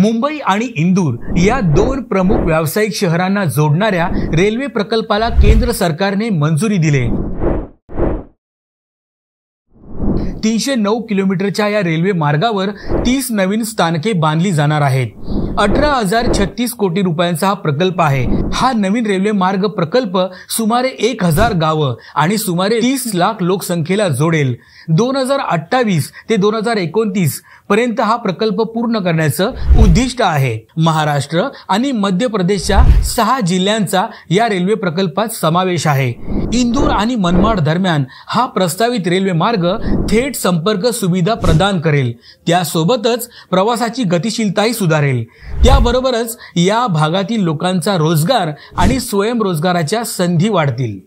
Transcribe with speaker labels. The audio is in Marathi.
Speaker 1: मुंबई आणि इंदूर या दोन प्रमुख व्यावसायिक शहरांना जोडणाऱ्या रेल्वे प्रकल्पाला केंद्र सरकारने मंजुरी दिली। 309 किलोमीटरच्या या रेल्वे मार्गावर 30 नवीन स्थानके बांधली जाणार आहेत। 18,036 कोटी रुपयांचा हा प्रकल्प आहे। हा नवीन रेल्वे मार्ग प्रकल्प सुमारे 1000 गावं आणि सुमारे 30 लाख लोकसंख्येला जोडेल। 2028 ते 2029 पर्यंत हा प्रकल्प पूर्ण करण्याचं उद्दिष्ट आहे। महाराष्ट्र आणि मध्य प्रदेशच्या 6 जिल्ह्यांचा या रेल्वे प्रकल्पात समावेश आहे। इंदूर आणि मनमाड दरम्यान हा प्रस्तावित रेल्वे मार्ग थेट संपर्क सुविधा प्रदान करेल। त्यासोबतच प्रवासाची गतिशीलताही सुधारेल। त्याबरोबरच या भागातील लोकांचा रोजगार आणि स्वयंरोजगाराच्या संधी वाढतील।